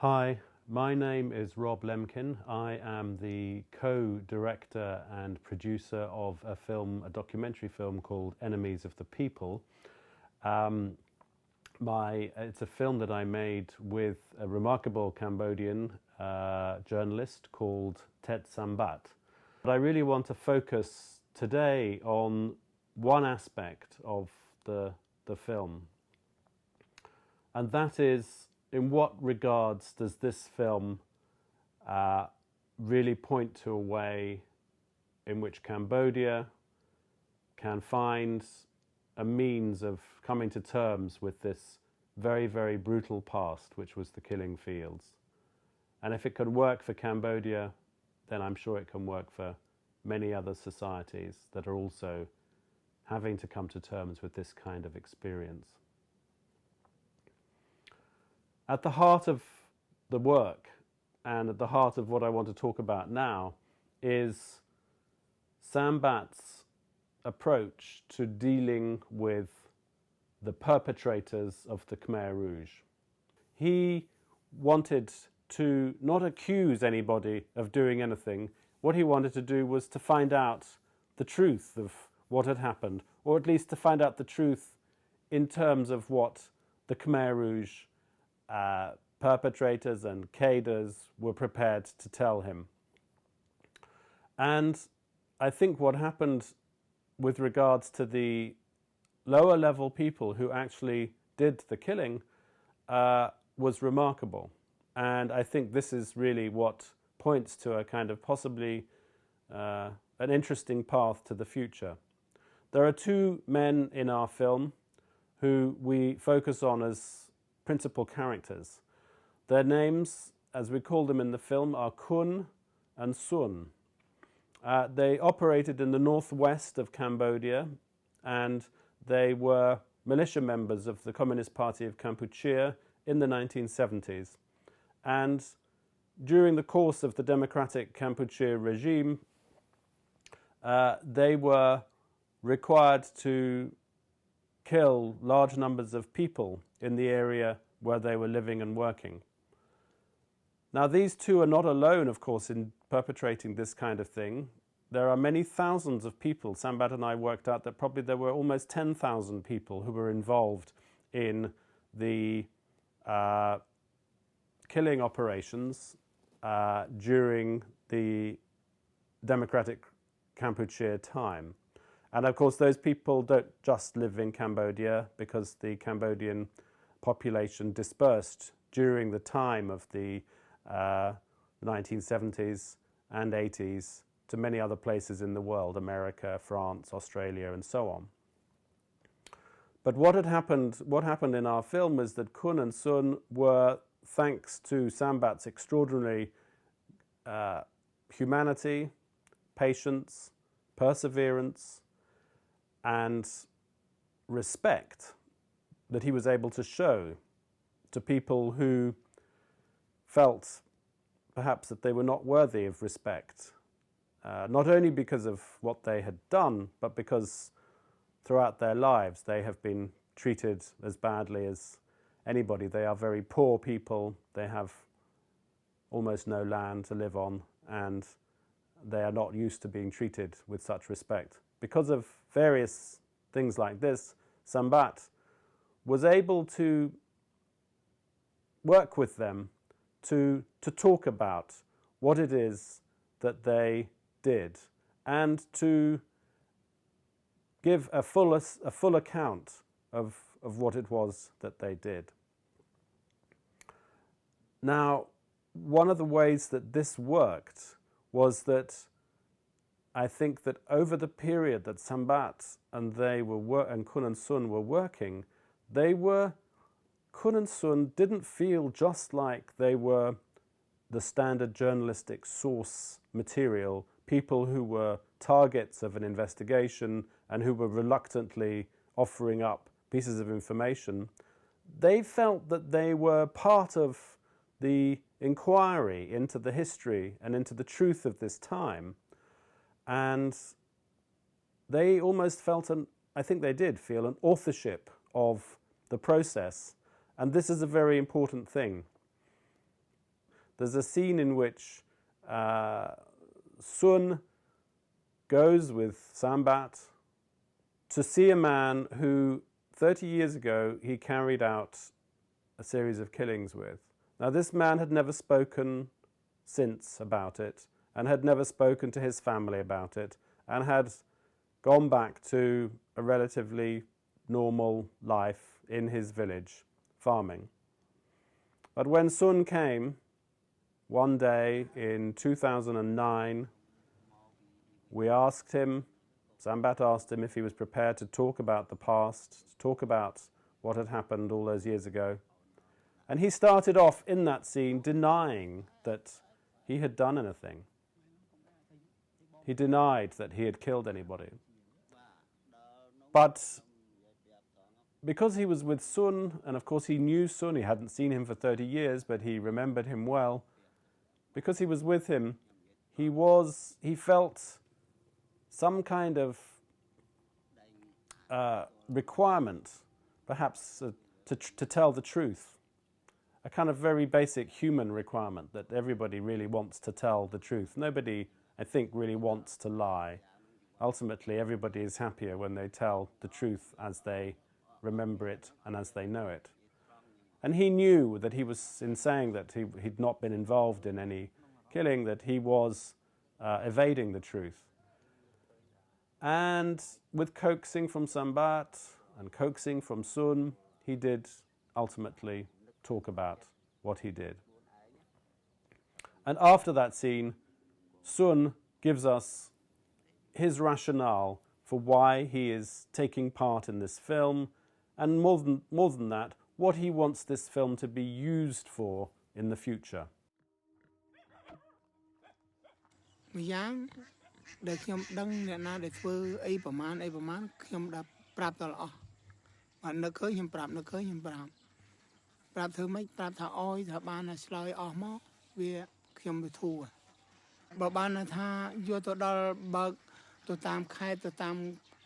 Hi, my name is Rob Lemkin. I am the co-director and producer of a documentary film called Enemies of the People. It's a film that I made with a remarkable Cambodian journalist called Thet Sambath. But I really want to focus today on one aspect of the film, and that is, in what regards does this film really point to a way in which Cambodia can find a means of coming to terms with this very, very brutal past, which was the killing fields. And if it can work for Cambodia, then I'm sure it can work for many other societies that are also having to come to terms with this kind of experience. At the heart of the work, and at the heart of what I want to talk about now, is Sambath's approach to dealing with the perpetrators of the Khmer Rouge. He wanted to not accuse anybody of doing anything. What he wanted to do was to find out the truth of what had happened, or at least to find out the truth in terms of what the Khmer Rouge perpetrators and cadres were prepared to tell him. And I think what happened with regards to the lower level people who actually did the killing was remarkable. And I think this is really what points to a kind of possibly an interesting path to the future. There are two men in our film who we focus on as principal characters. Their names, as we call them in the film, are Kun and Sun. They operated in the northwest of Cambodia, and they were militia members of the Communist Party of Kampuchea in the 1970s. And during the course of the democratic Kampuchea regime, they were required to kill large numbers of people in the area where they were living and working. Now, these two are not alone, of course, in perpetrating this kind of thing. There are many thousands of people. Sambath and I worked out that probably there were almost 10,000 people who were involved in the killing operations during the democratic Kampuchea time. And of course, those people don't just live in Cambodia, because the Cambodian population dispersed during the time of the 1970s and 80s to many other places in the world: America, France, Australia, and so on. But what happened in our film was that Kun and Sun were, thanks to Sambath's extraordinary humanity, patience, perseverance, and respect that he was able to show to people who felt perhaps that they were not worthy of respect, not only because of what they had done, but because throughout their lives they have been treated as badly as anybody. They are very poor people, they have almost no land to live on, and they are not used to being treated with such respect. Because of various things like this, Sambath was able to work with them to talk about what it is that they did, and to give a full account of what it was that they did. Now, one of the ways that this worked was that I think that over the period that Sambath and Kun and Sun were working, Kun and Sun didn't feel just like they were the standard journalistic source material, people who were targets of an investigation and who were reluctantly offering up pieces of information. They felt that they were part of the inquiry into the history and into the truth of this time. And they almost felt, I think they did feel, an authorship of the process. And this is a very important thing. there's a scene in which Sun goes with Sambath to see a man who 30 years ago he carried out a series of killings with. Now this man had never spoken since about it, and had never spoken to his family about it, and had gone back to a relatively normal life in his village, farming. But when Sun came one day in 2009, we asked him, Sambath asked him if he was prepared to talk about the past, to talk about what had happened all those years ago. And he started off in that scene denying that he had done anything. He denied that he had killed anybody. But because he was with Sun, and of course he knew Sun, he hadn't seen him for 30 years, but he remembered him well. Because he was with him, he felt some kind of requirement, perhaps to tell the truth. A kind of very basic human requirement that everybody really wants to tell the truth. Nobody, I think, really wants to lie. Ultimately, everybody is happier when they tell the truth as they remember it and as they know it. And he knew that he was, in saying that he'd not been involved in any killing, that he was evading the truth. And with coaxing from Sambath and coaxing from Sun, he did ultimately talk about what he did. And after that scene, Sun gives us his rationale for why he is taking part in this film, and more than that, what he wants this film to be used for in the future. ដែលខ្ញុំដឹងអ្នកណាដែលធ្វើអីប្រមាណខ្ញុំដាក់ប្រាប់ដល់អស់បាទនឹកឃើញខ្ញុំប្រាប់ធ្វើម៉េចប្រាប់ថាអយថាបានឆ្លើយអស់មកវាខ្ញុំទៅធូរបើបានថាយកទៅដល់បើកទៅតាមខេត្តទៅតាម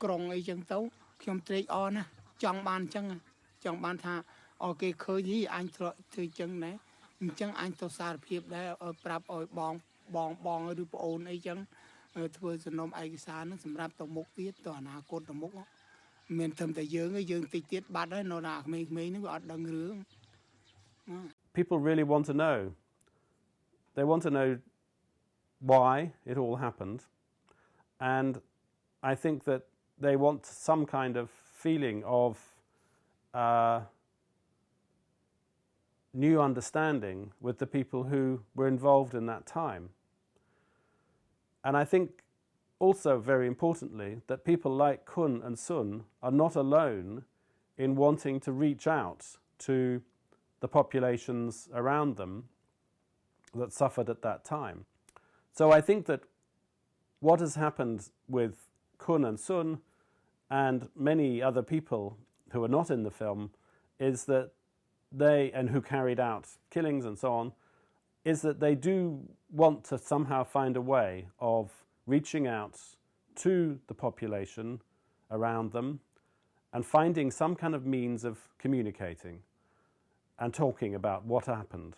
ក្រុងអីចឹងទៅខ្ញុំត្រេកអរណាស់ចង់បានអញ្ចឹងចង់បានថាអគេឃើញយីអញធ្វើអញ្ចឹងដែរអញ្ចឹងអញទៅសារភាពដែរឲ្យប្រាប់ឲ្យបងឬប្អូនអីចឹង ធ្វើសំណុំឯកសារនឹងសម្រាប់ទៅមុខទៀតទៅអនាគតទៅមុខមានត្រឹមតែយើងតិចទៀតបាត់ហើយនៅណាក្មេងៗហ្នឹងវាអត់ដឹងរឿង People really want to know. They want to know why it all happened, and I think that they want some kind of feeling of new understanding with the people who were involved in that time. And I think also, very importantly, that people like Kun and Sun are not alone in wanting to reach out to the populations around them that suffered at that time. So I think that what has happened with Kun and Sun and many other people who are not in the film is that and who carried out killings and so on, is that they do want to somehow find a way of reaching out to the population around them and finding some kind of means of communicating and talking about what happened.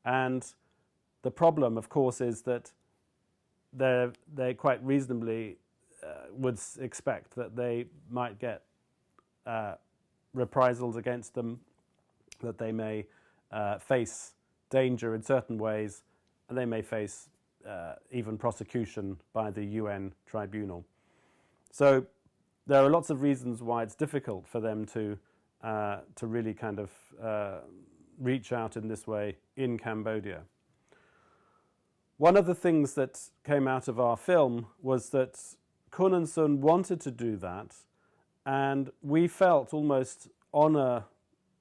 And the problem, of course, is that they quite reasonably would expect that they might get reprisals against them, that they may face danger in certain ways, and they may face even prosecution by the UN tribunal. So there are lots of reasons why it's difficult for them to really kind of reach out in this way in Cambodia. One of the things that came out of our film was that Kun and Sun wanted to do that, and we felt almost honor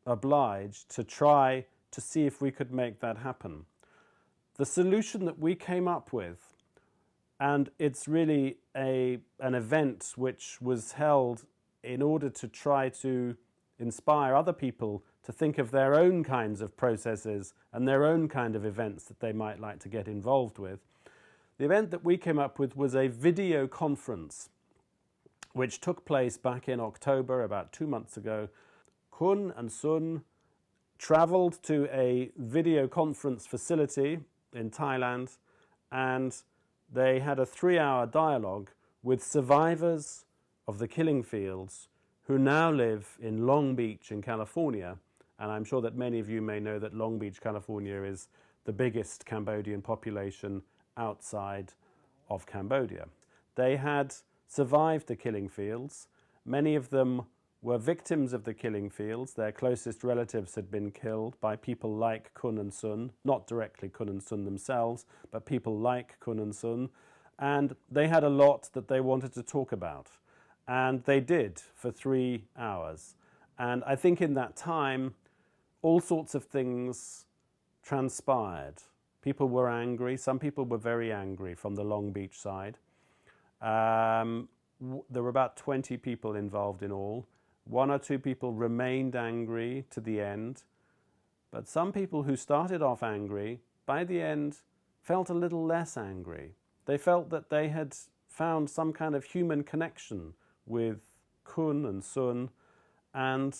obliged to try to see if we could make that happen. The solution that we came up with, and it's really an event which was held in order to try to inspire other people to think of their own kinds of processes and their own kind of events that they might like to get involved with. The event that we came up with was a video conference which took place back in October, about 2 months ago. Kun and Sun travelled to a video conference facility in Thailand, and they had a 3-hour dialogue with survivors of the killing fields who now live in Long Beach in California. And I'm sure that many of you may know that Long Beach, California is the biggest Cambodian population outside of Cambodia. They had survived the killing fields. Many of them were victims of the killing fields. Their closest relatives had been killed by people like Kun and Sun, not directly Kun and Sun themselves, but people like Kun and Sun. And they had a lot that they wanted to talk about. And they did for 3 hours. And I think in that time, all sorts of things transpired. People were angry. Some people were very angry from the Long Beach side. There were about 20 people involved in all. 1 or 2 people remained angry to the end. But some people who started off angry, by the end, felt a little less angry. They felt that they had found some kind of human connection with Kun and Sun, and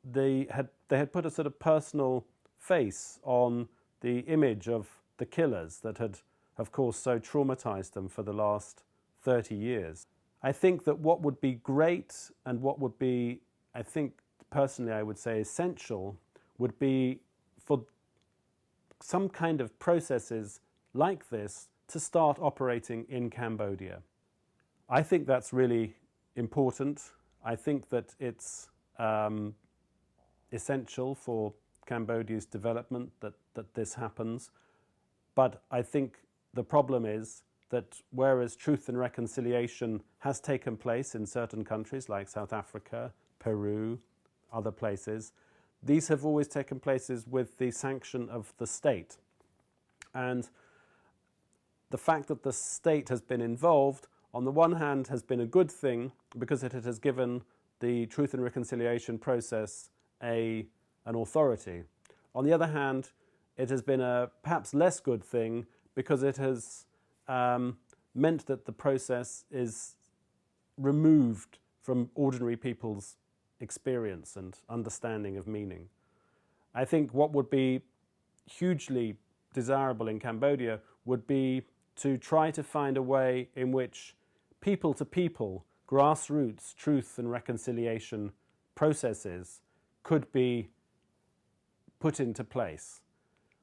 they had put a sort of personal face on the image of the killers that had, of course, so traumatized them for the last 30 years. I think that what would be great and what would be, I think, personally I would say essential, would be for some kind of processes like this to start operating in Cambodia. I think that's really important. I think that it's essential for Cambodia's development that this happens. But I think the problem is that whereas truth and reconciliation has taken place in certain countries like South Africa, Peru, other places, these have always taken places with the sanction of the state. And the fact that the state has been involved, on the one hand, has been a good thing because it has given the truth and reconciliation process an authority. On the other hand, it has been a perhaps less good thing because it has meant that the process is removed from ordinary people's experience and understanding of meaning. I think what would be hugely desirable in Cambodia would be to try to find a way in which people-to-people, grassroots truth and reconciliation processes could be put into place,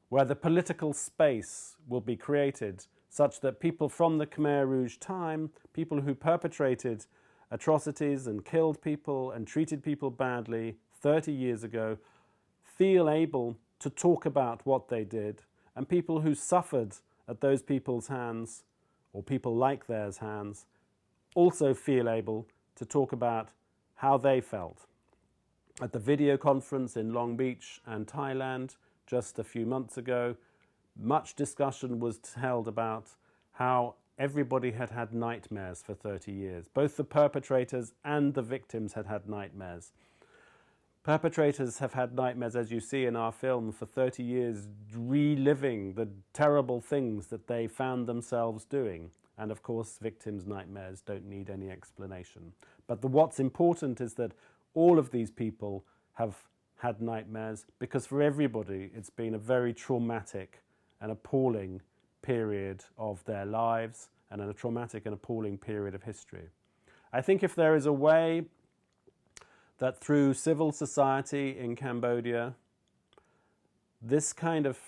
where the political space will be created such that people from the Khmer Rouge time, people who perpetrated atrocities and killed people and treated people badly 30 years ago, feel able to talk about what they did, and people who suffered at those people's hands, or people like theirs hands, also feel able to talk about how they felt. At the video conference in Long Beach and Thailand just a few months ago, much discussion was held about how everybody had had nightmares for 30 years. Both the perpetrators and the victims had had nightmares. Perpetrators have had nightmares, as you see in our film, for 30 years, reliving the terrible things that they found themselves doing. And of course, victims' nightmares don't need any explanation. But what's important is that all of these people have had nightmares because for everybody it's been a very traumatic and appalling period of their lives and a traumatic and appalling period of history. I think if there is a way that through civil society in Cambodia, this kind of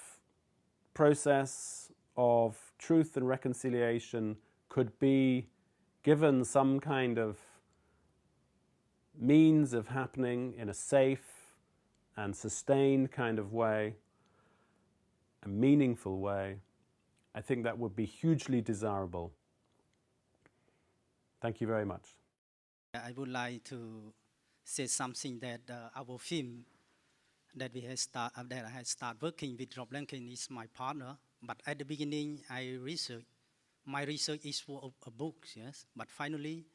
process of truth and reconciliation could be given some kind of means of happening in a safe and sustained kind of way, a meaningful way, I think that would be hugely desirable. Thank you very much. I would like to say something that our film that I had started working with Rob Lemkin is my partner. But at the beginning, my research is for a book, yes. But finally,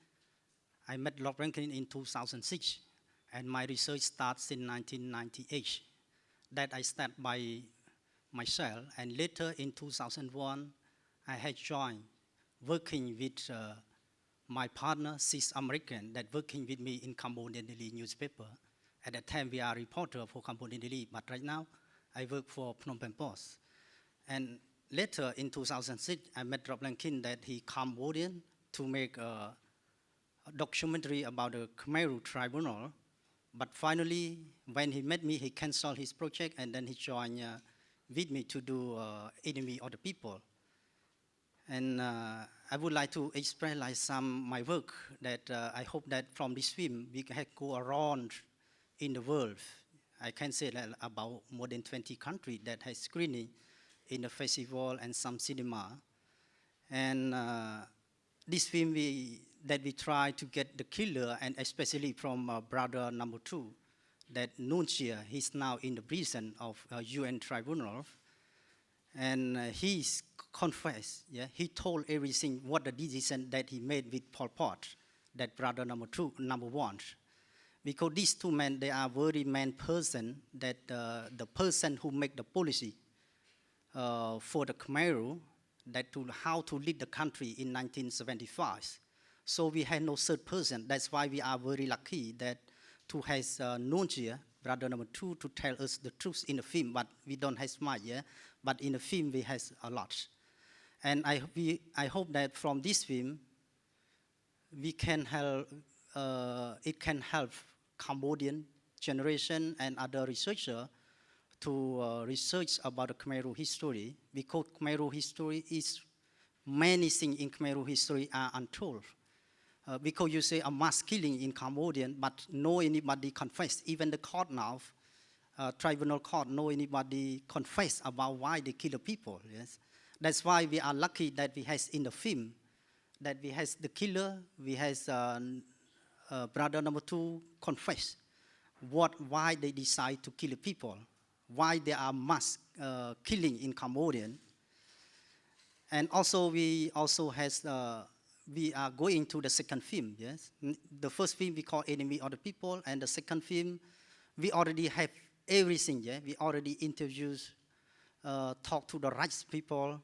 I met Rob Lemkin in 2006, and my research starts in 1998. That I start by myself, and later in 2001, I had joined working with my partner, cis American, that working with me in Cambodian daily newspaper. At that time, we are a reporter for Cambodia Daily, but right now, I work for Phnom Penh Post. And later, in 2006, I met Rob Lemkin that he Cambodian to make a documentary about the Khmer Rouge tribunal. But finally, when he met me, he canceled his project, and then he joined with me to do Enemy of the People. And I would like to express like some my work that I hope that from this film we can go around in the world. I can say that about more than 20 countries that has screening in the festival and some cinema. And this film that we try to get the killer, and especially from brother number 2, that Nuon Chea, he's now in the prison of UN tribunal. And he's confessed, yeah, he told everything, what the decision that he made with Pol Pot, that brother number 1. Because these two men, they are very main person, that the person who make the policy for the Khmer Rouge, that how to lead the country in 1975. So we had no third person. That's why we are very lucky that to have Nuon Chea, brother number 2, to tell us the truth in the film, but we don't have much, yeah? But in the film, we have a lot. And I hope that from this film, we can help, it can help Cambodian generation and other researchers to research about the Khmer Rouge history, because Khmer Rouge history is, many things in Khmer Rouge history are untold. Because you say a mass killing in Cambodia, but no anybody confess, even the court now, tribunal court, no anybody confess about why they kill the people, yes. That's why we are lucky that we have in the film, that we have the killer, we have brother number 2 confess why they decide to kill the people, why there are mass killing in Cambodia. And also we also has, we are going to the second film, yes. The first film we call Enemy of the People, and the second film, we already have everything, yeah. We already interviewed, talk to the rights people,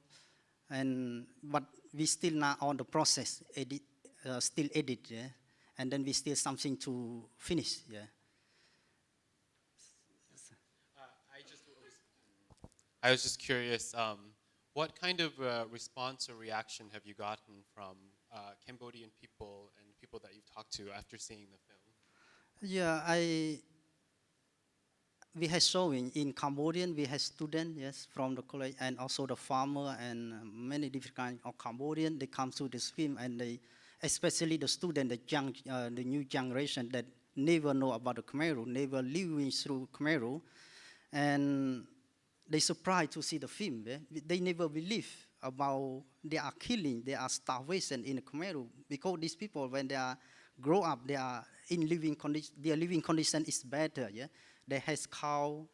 but we still not on the process, still edit, yeah. And then we still something to finish, yeah. I was just curious, what kind of response or reaction have you gotten from Cambodian people and people that you've talked to after seeing the film? Yeah, we have showing in Cambodian, we have students, yes, from the college, and also the farmer and many different kinds of Cambodian. They come to this film, and they, especially the student, the new generation that never know about the Khmer Rouge, never living through Khmer Rouge, and they surprised to see the film. Eh? They never believe about they are killing, they are starvation in the Khmer Rouge, because these people, when they are grow up, they are in living condition. Their living condition is better. Yeah, they have cow,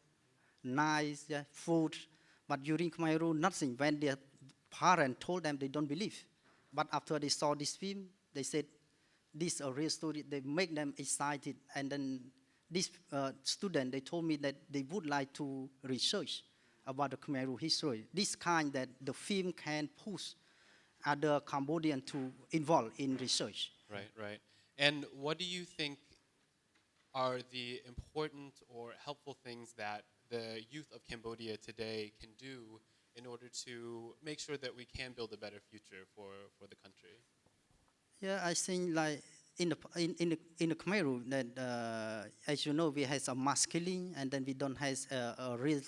nice, yeah, food, but during Khmer Rouge, nothing. When their parents told them, they don't believe. But after they saw this film, they said, "This is a real story." They make them excited, and then this student, they told me that they would like to research about the Khmer Rouge history. This kind that the film can push other Cambodians to involve in research. Right, right. And what do you think are the important or helpful things that the youth of Cambodia today can do in order to make sure that we can build a better future for the country? Yeah, I think like in the Khmer Rouge that as you know, we have a mass killing, and then we don't have a real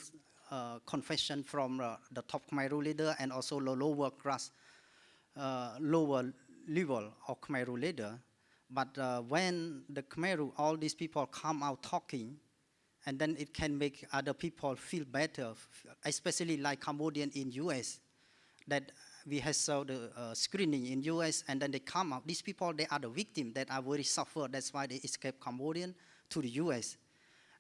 confession from the top Khmer Rouge leader, and also the lower class, lower level of Khmer Rouge leader. But when the Khmer Rouge, all these people come out talking, and then it can make other people feel better, especially like Cambodian in US, that we have saw the screening in US, and then they come out. These people, they are the victims that are very suffer. That's why they escape Cambodian to the US.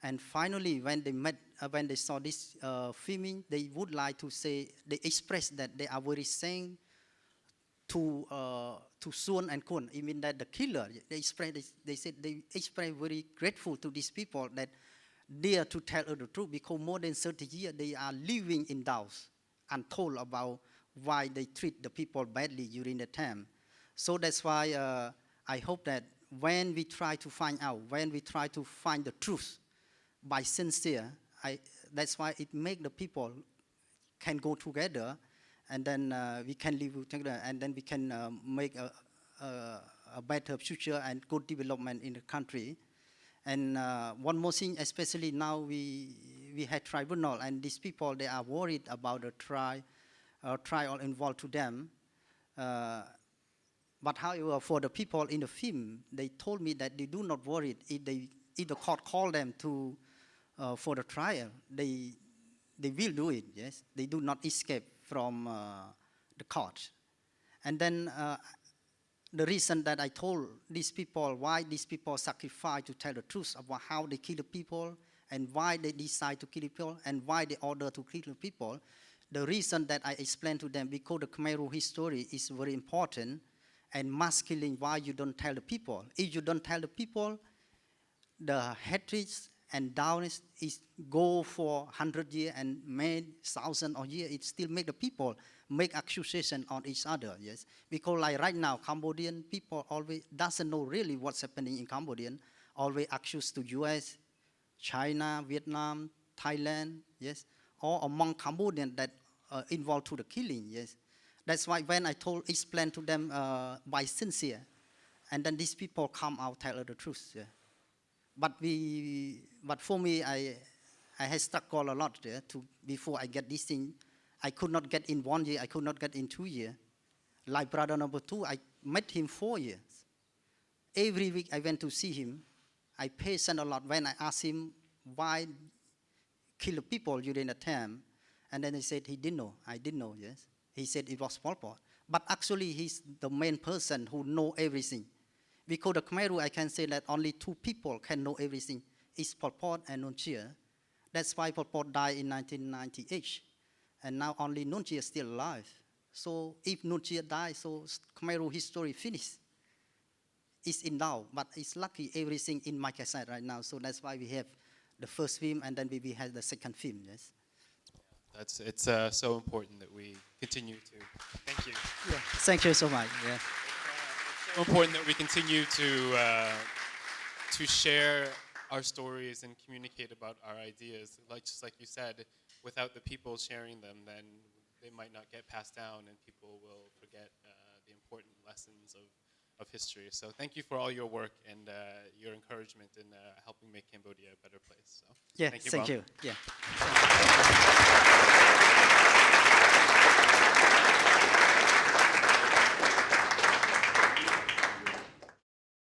And finally, when they met, when they saw this filming, they would like to say, they express that they are very saying to Suon and Kun, even that the killer, they said they express very grateful to these people that dare to tell the truth, because more than 30 years they are living in doubts and told about why they treat the people badly during the time. So that's why I hope that when we try to find out, when we try to find the truth by sincere. That's why it make the people can go together, and then we can live together, and then we can make a better future and good development in the country. And one more thing, especially now we had tribunal, and these people, they are worried about the trial involved to them. But however, for the people in the film, they told me that they do not worry if the court call them to for the trial. They will do it. Yes, they do not escape from the court. And then the reason that I told these people why these people sacrifice to tell the truth about how they kill the people and why they decide to kill the people and why they order to kill the people. The reason that I explained to them, because the Khmer Rouge history is very important, and mass killing, why you don't tell the people. If you don't tell the people, the hatred and downest is go for 100 years and made 1,000 or years, it still make the people make accusation on each other, yes. Because like right now, Cambodian people always doesn't know really what's happening in Cambodian, always accused to US, China, Vietnam, Thailand, yes, or among Cambodians that are involved to the killing, yes. That's why when I explained to them by sincere, and then these people come out tell the truth. Yeah. But for me, I had struggled a lot there before I get this thing. I could not get in 1 year. I could not get in 2 years. Like brother number 2, I met him 4 years. Every week I went to see him. I patient a lot when I asked him why kill the people during the time, and then he said he didn't know. I didn't know. Yes. He said it was Pol Pot. But actually, he's the main person who know everything. Because the Khmer Rouge, I can say that only 2 people can know everything. It's Pol Pot and Nuon Chea. That's why Pol Pot died in 1998. And now only Nuon Chea is still alive. So if Nuon Chea dies, so Khmer Rouge history finished. It's in now, but it's lucky everything in my cassette right now. So that's why we have the first film, and then we have the second film, yes. It's so important that we continue to. Thank you. Yeah. Thank you so much. Yeah. It's so important that we continue to share our stories and communicate about our ideas. Just like you said, without the people sharing them, then they might not get passed down, and people will forget the important lessons of history. So thank you for all your work and your encouragement in helping make Cambodia a better place. So Yeah. thank you. Thank Bob. you. Yeah.